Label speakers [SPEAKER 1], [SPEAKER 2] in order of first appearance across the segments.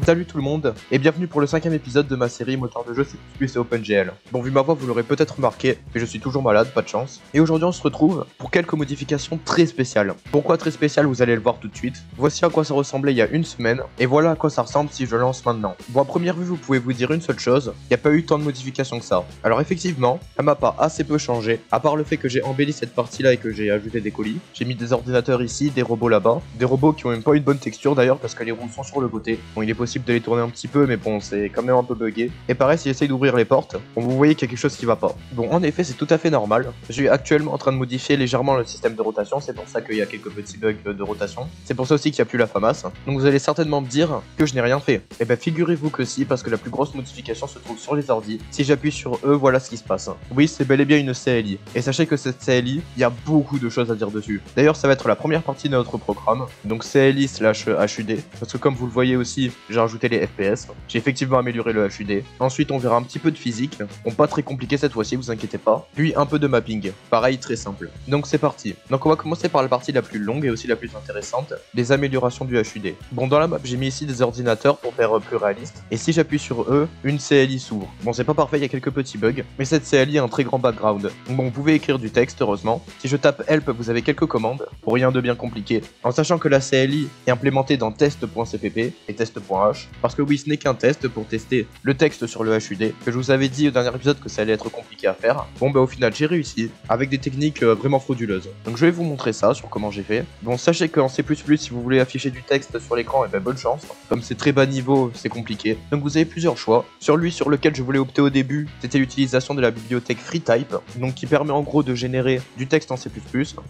[SPEAKER 1] Salut tout le monde, et bienvenue pour le 5ème épisode de ma série moteur de jeu C++ et OpenGL. Bon, vu ma voix, vous l'aurez peut-être remarqué, mais je suis toujours malade, pas de chance. Et aujourd'hui, on se retrouve pour quelques modifications très spéciales. Pourquoi très spéciales, vous allez le voir tout de suite. Voici à quoi ça ressemblait il y a une semaine, et voilà à quoi ça ressemble si je lance maintenant. Bon, à première vue, vous pouvez vous dire une seule chose, il n'y a pas eu tant de modifications que ça. Alors effectivement, la map a assez peu changé, à part le fait que j'ai embelli cette partie-là et que j'ai ajouté des colis. J'ai mis des ordinateurs ici, des robots là-bas, des robots qui ont même pas une bonne texture d'ailleurs parce que les roues sont sur le côté. Bon, il est possible de les tourner un petit peu, mais bon, c'est quand même un peu bugué. Et pareil, si j'essaye d'ouvrir les portes, bon, vous voyez qu'il y a quelque chose qui va pas. Bon, en effet, c'est tout à fait normal. Je suis actuellement en train de modifier légèrement le système de rotation, c'est pour ça qu'il y a quelques petits bugs de rotation. C'est pour ça aussi qu'il n'y a plus la FAMAS. Donc vous allez certainement me dire que je n'ai rien fait. Et ben figurez-vous que si, parce que la plus grosse modification se trouve sur les ordis. Si j'appuie sur eux, voilà ce qui se passe. Oui, c'est bel et bien une CLI. Et sachez que cette CLI, il y a beaucoup de choses à dire dessus. D'ailleurs, ça va être la première partie de notre programme. Donc CLI/HUD. Parce que comme vous le voyez aussi, j'ai rajouté les FPS. J'ai effectivement amélioré le HUD. Ensuite, on verra un petit peu de physique. Bon, pas très compliqué cette fois-ci, vous inquiétez pas. Puis un peu de mapping. Pareil, très simple. Donc c'est parti. Donc on va commencer par la partie la plus longue et aussi la plus intéressante, les améliorations du HUD. Bon, dans la map, j'ai mis ici des ordinateurs pour faire plus réaliste. Et si j'appuie sur eux, une CLI s'ouvre. Bon, c'est pas parfait, il y a quelques petits bugs, mais cette CLI a un très grand background. Bon, vous pouvez écrire du texte, heureusement. Si je tape help, vous avez quelques commandes, pour rien de bien compliqué. En sachant que la CLI est implémentée dans test.cpp et test.h, parce que oui, ce n'est qu'un test pour tester le texte sur le HUD, que je vous avais dit au dernier épisode que ça allait être compliqué à faire. Bon, bah au final, j'ai réussi, avec des techniques vraiment frauduleuses. Donc je vais vous montrer ça, sur comment j'ai fait. Bon, sachez qu'en C++, si vous voulez afficher du texte sur l'écran, et ben bonne chance. Comme c'est très bas niveau, c'est compliqué. Donc vous avez plusieurs choix. Sur lequel je voulais opter au début, c'était l'utilisation de la bibliothèque FreeType, donc qui permet en gros de générer du texte en C++.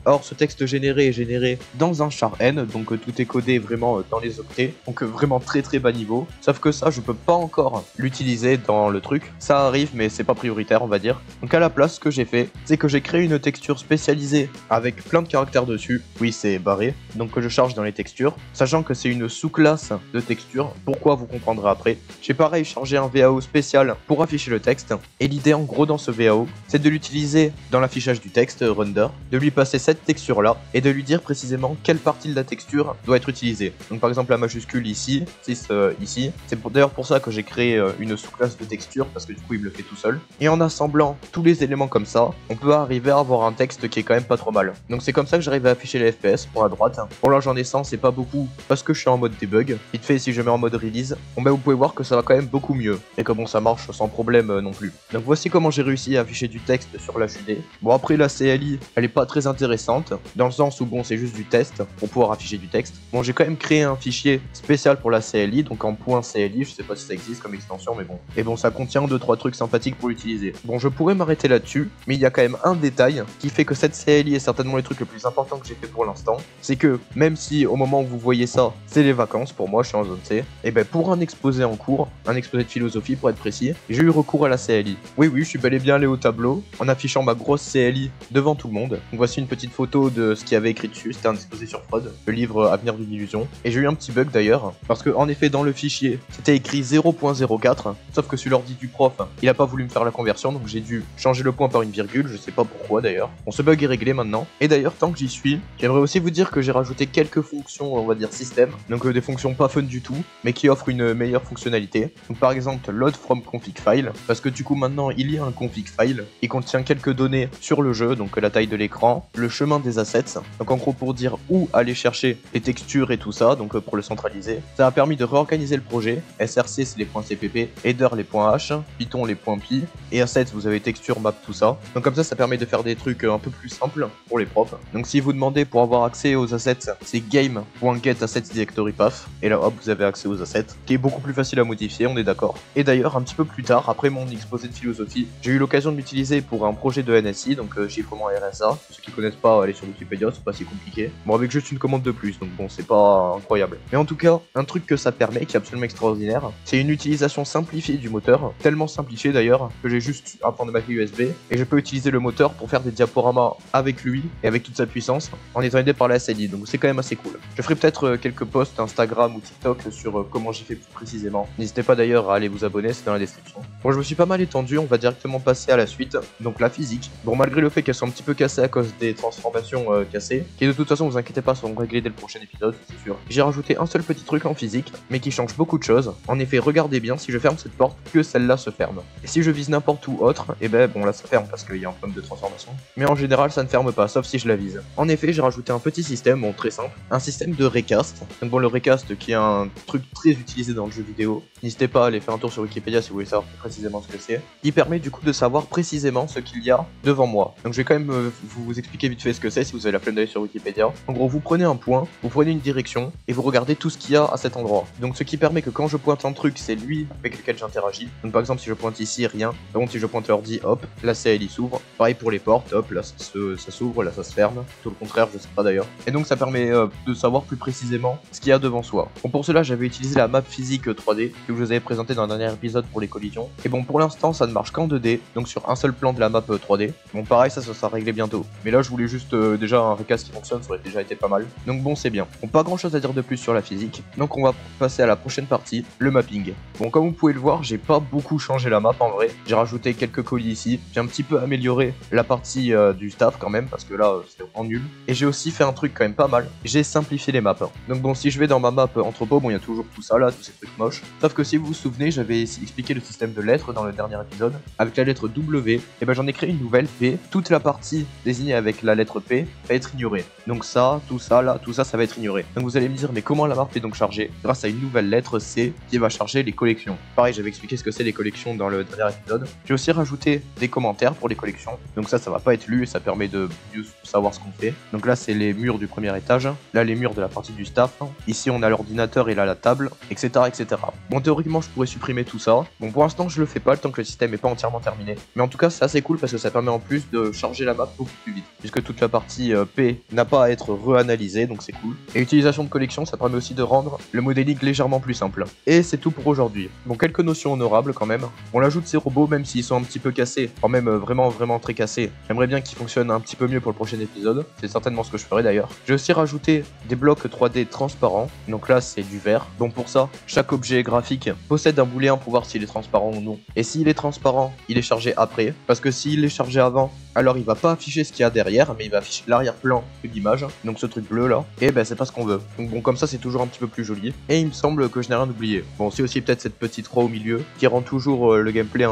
[SPEAKER 1] Or, ce texte généré est généré dans un char N, donc tout est codé vraiment dans les octets, donc vraiment très bas niveau. Sauf que ça, je peux pas encore l'utiliser dans le truc. Ça arrive, mais c'est pas prioritaire, on va dire. Donc à la place, ce que j'ai fait, c'est que j'ai créé une texture spécialisée avec plein de caractères dessus. Oui, c'est barré, donc que je charge dans les textures, sachant que c'est une sous-classe de texture. Pourquoi, vous comprendrez après. J'ai pareil chargé un VAO spécial pour afficher le texte, et l'idée en gros dans ce VAO, c'est de l'utiliser dans l'affichage du texte render, de lui passer cette texture là, et de lui dire précisément quelle partie de la texture doit être utilisée. Donc par exemple la majuscule ici, ici, c'est d'ailleurs pour ça que j'ai créé une sous-classe de texture, parce que du coup il me le fait tout seul. Et en assemblant tous les éléments comme ça, on peut arriver à avoir un texte qui est quand même pas trop mal. Donc c'est comme ça que j'arrive à afficher les FPS pour la droite. Bon là j'en ai 100, c'est pas beaucoup, parce que je suis en mode debug. Vite fait, si je mets en mode release, bon bah vous pouvez voir que ça va quand même beaucoup mieux, et que bon ça marche sans problème non plus. Donc voici comment j'ai réussi à afficher du texte sur l'HUD. Bon après la CLI, elle est pas très intéressante, dans le sens où bon c'est juste du test, pour pouvoir afficher du texte. Bon j'ai quand même créé un fichier spécial pour la CLI, donc en .cli, je sais pas si ça existe comme extension mais bon. Et bon ça contient 2-3 trucs sympathiques pour l'utiliser. Bon je pourrais m'arrêter là-dessus, mais il y a quand même un détail qui fait que cette CLI est certainement le truc le plus important que j'ai fait pour l'instant. C'est que même si au moment où vous voyez ça, c'est les vacances, pour moi je suis en zone C, et ben pour un exposé en cours, un exposé de philosophie pour être précis, j'ai eu recours à la CLI. Oui, je suis bel et bien allé au tableau en affichant ma grosse CLI devant tout le monde. Donc voici une petite photo de ce qu'il y avait écrit dessus, c'était un exposé sur Freud, le livre Avenir d'une illusion. Et j'ai eu un petit bug d'ailleurs, parce que en effet dans le fichier, c'était écrit 0.04, sauf que sur l'ordi du prof, il a pas voulu me faire la conversion, donc j'ai dû changer le point par une virgule, je sais pas pourquoi d'ailleurs. Bon, ce bug est réglé maintenant. Et d'ailleurs, tant que j'y suis, j'aimerais aussi vous dire que j'ai rajouté quelques fonctions, on va dire système, donc des fonctions pas fun du tout, mais qui offrent une meilleure fonctionnalité. Donc par exemple, load from config file, parce que du coup maintenant il y a un config file, il contient quelques données sur le jeu, donc la taille de l'écran, le chemin des assets, donc en gros pour dire où aller chercher les textures et tout ça, donc pour le centraliser. Ça a permis de réorganiser le projet. SRC c'est les points CPP, header les points H, Python les points Pi, et assets vous avez texture, map, tout ça. Donc comme ça permet de faire des trucs un peu plus simples pour les profs. Donc si vous demandez pour avoir accès aux assets, c'est game.getAssetsDirectoryPath, et là hop vous avez accès aux assets, qui est beaucoup plus facile à modifier, on est d'accord. Et d'ailleurs un petit peu plus tard, après mon exposé de philosophie, j'ai eu l'occasion de l'utiliser pour un projet de NSI, donc chiffrement RSA. Ceux qui connaissent pas, allez sur Wikipédia, c'est pas si compliqué. Bon, avec juste une commande de plus, donc bon, c'est pas incroyable. Mais en tout cas, un truc que ça permet, qui est absolument extraordinaire, c'est une utilisation simplifiée du moteur, tellement simplifiée d'ailleurs, que j'ai juste à prendre ma clé USB, et je peux utiliser le moteur pour faire des diaporamas avec lui, et avec toute sa puissance, en étant aidé par la SLI, donc c'est quand même assez cool. Je ferai peut-être quelques posts Instagram ou TikTok sur comment j'ai fait plus précisément. N'hésitez pas d'ailleurs à aller vous abonner, c'est dans la description. Bon, je me suis pas mal étendu, on va directement passer à la suite, donc la physique. Bon, malgré le fait qu'elle soit un petit peu cassée à cause des transformations cassées, qui de toute façon, vous inquiétez pas, seront réglées dès le prochain épisode, c'est sûr. J'ai rajouté un seul petit truc en physique, mais qui change beaucoup de choses. En effet, regardez bien, si je ferme cette porte, que celle-là se ferme. Et si je vise n'importe où autre, et ben bon là ça ferme parce qu'il y a un problème de transformation. Mais en général, ça ne ferme pas, sauf si je la vise. En effet, j'ai rajouté un petit système, bon très simple, un système de recast. Donc bon, le recast qui est un truc très utilisé dans le jeu vidéo. N'hésitez pas à aller faire un tour sur Wikipédia si vous voulez savoir précisément ce que c'est. Il permet du coup de savoir précisément ce qu'il y a devant moi. Donc je vais quand même vous expliquer vite fait ce que c'est si vous avez la flemme d'aller sur Wikipédia. En gros, vous prenez un point, vous prenez une direction et vous regardez tout ce qu'il y a à cet endroit. Donc ce qui permet que quand je pointe un truc, c'est lui avec lequel j'interagis. Donc par exemple, si je pointe ici, rien. Par contre, si je pointe l'ordi, hop, là c'est elle, il s'ouvre. Pareil pour les portes, hop, là ça s'ouvre, là ça se ferme. Tout le contraire, je sais pas d'ailleurs. Et donc ça permet de savoir plus précisément ce qu'il y a devant soi. Bon, pour cela, j'avais utilisé la map physique 3D que je vous avais présentée dans le dernier épisode pour les collisions. Et bon, pour l'instant, ça ne marche qu'en 2D, donc sur un seul plan de la map 3D. Bon, pareil, ça sera réglé bientôt. Mais là, je voulais juste déjà un recast qui fonctionne, ça aurait déjà été pas mal. Donc bon, c'est bien. Bon, pas grand chose à dire de plus sur la physique. Donc on va passer à la prochaine partie, le mapping. Bon, comme vous pouvez le voir, j'ai pas beaucoup changé la map en vrai. J'ai rajouté quelques colis ici. J'ai un petit peu amélioré la partie du staff quand même, parce que là, c'était vraiment nul. Et j'ai aussi fait un truc quand même pas mal. J'ai simplifié les maps. Donc bon, si je vais dans ma map entrepôt, bon, il y a toujours tout ça là, tous ces trucs moches. Sauf que si vous vous souvenez, j'avais expliqué le système de lettres dans le dernier épisode. Avec la lettre W, et ben j'en ai créé une nouvelle, P. Toute la partie désignée avec la lettre P va être ignorée. Donc ça, tout ça là, tout ça, ça va être ignoré. Donc vous allez me dire, mais comment la map est donc chargée? Grâce à une nouvelle lettre C qui va charger les collections. Pareil, j'avais expliqué ce que c'est les collections dans le dernier épisode. J'ai aussi rajouté des commentaires pour les collections. Donc ça va pas être lu et ça permet de mieux savoir ce qu'on fait. Donc là, c'est les murs du premier étage. Là, les murs de la partie du staff. Ici, on a l'ordinateur et là, la table, etc., etc. Bon, théoriquement, je pourrais supprimer tout ça. Bon, pour l'instant, je le fais pas, le temps que le système est pas entièrement terminé. Mais en tout cas, c'est assez cool parce que ça permet en plus de charger la map beaucoup plus vite. Puisque toute la partie P n'a pas à être réanalysée, donc c'est cool. Et utilisation de collection, ça permet aussi de rendre le modeling légèrement plus simple. Et c'est tout pour aujourd'hui. Bon, quelques notions honorables quand même. On l'ajoute ces robots, même s'ils sont un petit peu cassés, quand même vraiment très cassés. J'aimerais bien qu'ils fonctionnent un petit peu mieux pour le prochain épisode. C'est certainement ce que je ferai d'ailleurs. J'ai aussi rajouté des blocs 3D transparents. Donc là, c'est du verre. Donc pour ça, chaque objet graphique possède un booléen pour voir s'il est transparent ou non. Et s'il est transparent, il est chargé après. Parce que s'il est chargé avant, alors il va pas afficher ce qu'il y a derrière, mais il va afficher l'arrière-plan de l'image, donc ce truc bleu là, et ben c'est pas ce qu'on veut. Donc bon, comme ça c'est toujours un petit peu plus joli, et il me semble que je n'ai rien oublié. Bon, c'est aussi peut-être cette petite croix au milieu, qui rend toujours le gameplay,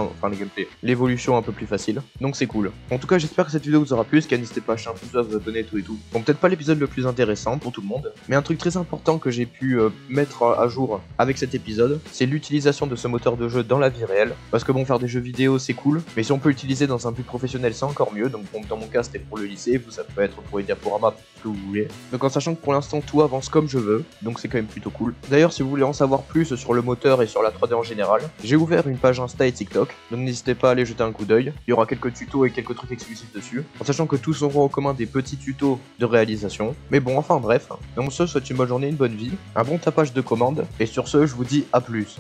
[SPEAKER 1] l'évolution un peu plus facile, donc c'est cool. En tout cas, j'espère que cette vidéo vous aura plu, n'hésitez pas à lâcher un pouce, vous abonner, tout et tout. Bon, peut-être pas l'épisode le plus intéressant pour tout le monde, mais un truc très important que j'ai pu mettre à jour avec cet épisode, c'est l'utilisation de ce moteur de jeu dans la vie réelle, parce que bon, faire des jeux vidéo c'est cool, mais si on peut l'utiliser dans un but professionnel, c'est encore mieux. Donc bon, dans mon cas c'était pour le lycée, vous ça peut être pour les diaporamas, ce que vous voulez. Donc en sachant que pour l'instant tout avance comme je veux, donc c'est quand même plutôt cool. D'ailleurs, si vous voulez en savoir plus sur le moteur et sur la 3D en général, j'ai ouvert une page Insta et TikTok, donc n'hésitez pas à aller jeter un coup d'œil. Il y aura quelques tutos et quelques trucs exclusifs dessus, en sachant que tous auront en commun des petits tutos de réalisation. Mais bon, enfin bref, donc ce, souhaite une bonne journée, une bonne vie, un bon tapage de commandes, et sur ce, je vous dis à plus.